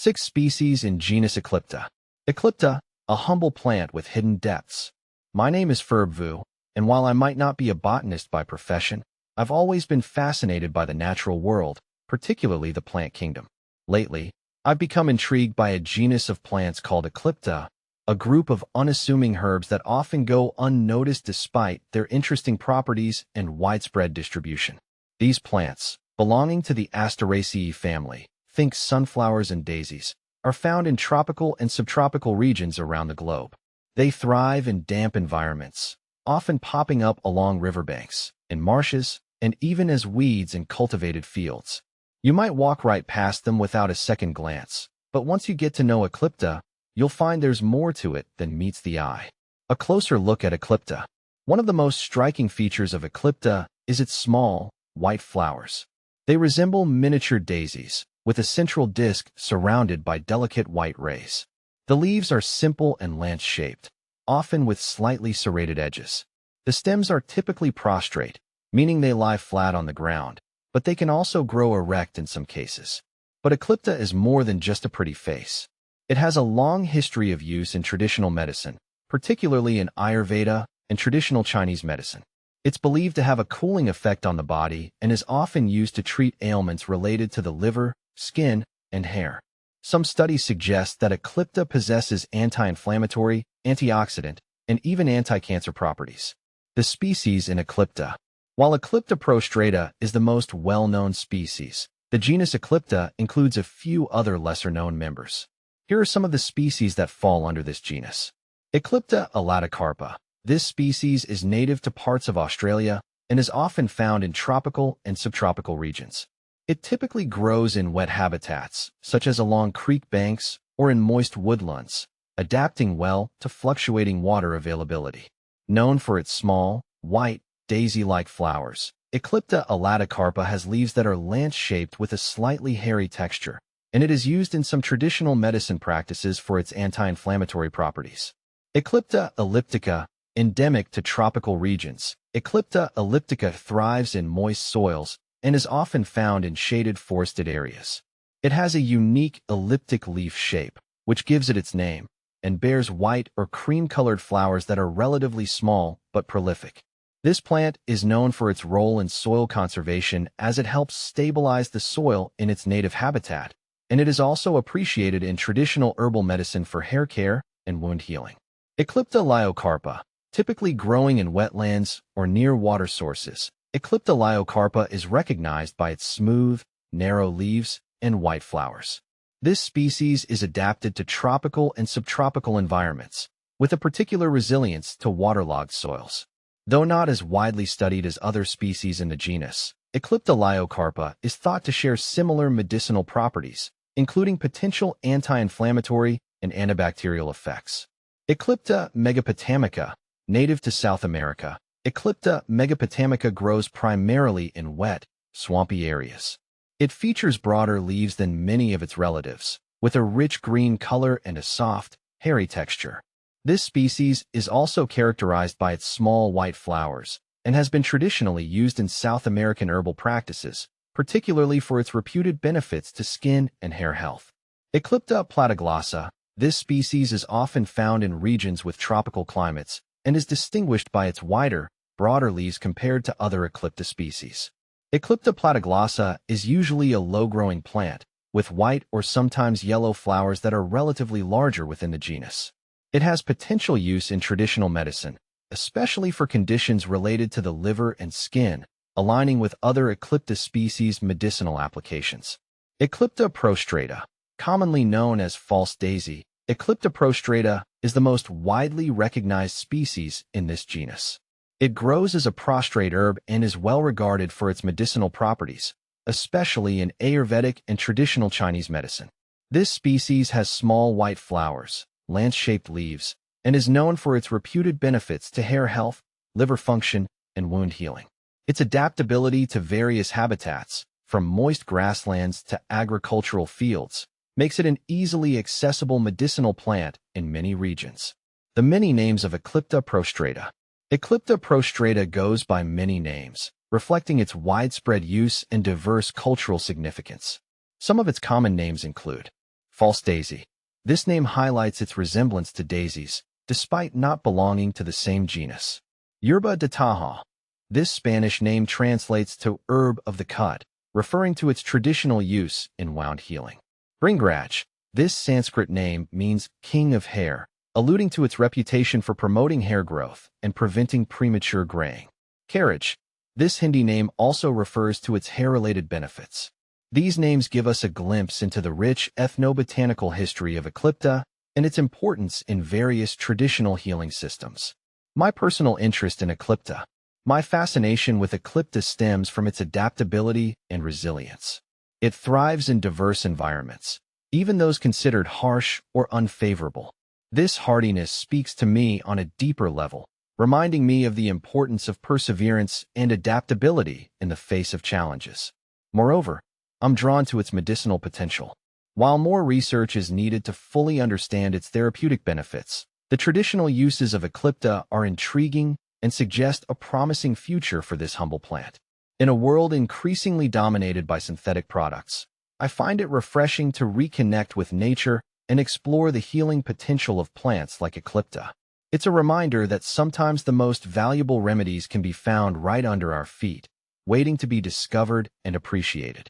6 species in genus Eclipta. Eclipta, a humble plant with hidden depths. My name is Vu, and while I might not be a botanist by profession, I've always been fascinated by the natural world, particularly the plant kingdom. Lately, I've become intrigued by a genus of plants called Eclipta, a group of unassuming herbs that often go unnoticed despite their interesting properties and widespread distribution. These plants, belonging to the Asteraceae family, think sunflowers and daisies, are found in tropical and subtropical regions around the globe. They thrive in damp environments, often popping up along riverbanks, in marshes, and even as weeds in cultivated fields. You might walk right past them without a second glance, but once you get to know Eclipta, you'll find there's more to it than meets the eye. A closer look at Eclipta. One of the most striking features of Eclipta is its small, white flowers. They resemble miniature daisies, with a central disc surrounded by delicate white rays. The leaves are simple and lance-shaped, often with slightly serrated edges. The stems are typically prostrate, meaning they lie flat on the ground, but they can also grow erect in some cases. But Eclipta is more than just a pretty face. It has a long history of use in traditional medicine, particularly in Ayurveda and traditional Chinese medicine. It's believed to have a cooling effect on the body and is often used to treat ailments related to the liver, skin, and hair. Some studies suggest that Eclipta possesses anti-inflammatory, antioxidant, and even anti-cancer properties. The species in Eclipta. While Eclipta prostrata is the most well-known species, the genus Eclipta includes a few other lesser-known members. Here are some of the species that fall under this genus. Eclipta elaticarpa. This species is native to parts of Australia and is often found in tropical and subtropical regions. It typically grows in wet habitats, such as along creek banks or in moist woodlands, adapting well to fluctuating water availability. Known for its small, white, daisy-like flowers, Eclipta elaticarpa has leaves that are lance-shaped with a slightly hairy texture, and it is used in some traditional medicine practices for its anti-inflammatory properties. Eclipta elliptica, endemic to tropical regions. Eclipta elliptica thrives in moist soils and is often found in shaded forested areas. It has a unique elliptic leaf shape, which gives it its name, and bears white or cream-colored flowers that are relatively small but prolific. This plant is known for its role in soil conservation as it helps stabilize the soil in its native habitat, and it is also appreciated in traditional herbal medicine for hair care and wound healing. Eclipta lyocarpa, typically growing in wetlands or near water sources. Eclipta lyocarpa is recognized by its smooth, narrow leaves and white flowers. This species is adapted to tropical and subtropical environments, with a particular resilience to waterlogged soils. Though not as widely studied as other species in the genus, Eclipta lyocarpa is thought to share similar medicinal properties, including potential anti-inflammatory and antibacterial effects. Eclipta megapotamica, native to South America. Eclipta megapotamica grows primarily in wet, swampy areas. It features broader leaves than many of its relatives, with a rich green color and a soft, hairy texture. This species is also characterized by its small white flowers and has been traditionally used in South American herbal practices, particularly for its reputed benefits to skin and hair health. Eclipta platyglossa. This species is often found in regions with tropical climates and is distinguished by its wider, broader leaves compared to other Eclipta species. Eclipta platyglossa is usually a low-growing plant, with white or sometimes yellow flowers that are relatively larger within the genus. It has potential use in traditional medicine, especially for conditions related to the liver and skin, aligning with other Eclipta species' medicinal applications. Eclipta prostrata, commonly known as false daisy, Eclipta prostrata is the most widely recognized species in this genus. It grows as a prostrate herb and is well regarded for its medicinal properties, especially in Ayurvedic and traditional Chinese medicine. This species has small white flowers, lance-shaped leaves, and is known for its reputed benefits to hair health, liver function, and wound healing. Its adaptability to various habitats, from moist grasslands to agricultural fields, makes it an easily accessible medicinal plant in many regions. The many names of Eclipta prostrata. Eclipta prostrata goes by many names, reflecting its widespread use and diverse cultural significance. Some of its common names include False daisy. This name highlights its resemblance to daisies, despite not belonging to the same genus. Yerba de Taja. This Spanish name translates to herb of the cut, referring to its traditional use in wound healing. Bhringraj. This Sanskrit name means king of hair, alluding to its reputation for promoting hair growth and preventing premature graying. Carriage. This Hindi name also refers to its hair-related benefits. These names give us a glimpse into the rich ethnobotanical history of Eclipta and its importance in various traditional healing systems. My personal interest in Eclipta. My fascination with Eclipta stems from its adaptability and resilience. It thrives in diverse environments, even those considered harsh or unfavorable. This hardiness speaks to me on a deeper level, reminding me of the importance of perseverance and adaptability in the face of challenges. Moreover, I'm drawn to its medicinal potential. While more research is needed to fully understand its therapeutic benefits, the traditional uses of Eclipta are intriguing and suggest a promising future for this humble plant. In a world increasingly dominated by synthetic products, I find it refreshing to reconnect with nature and explore the healing potential of plants like Eclipta. It's a reminder that sometimes the most valuable remedies can be found right under our feet, waiting to be discovered and appreciated.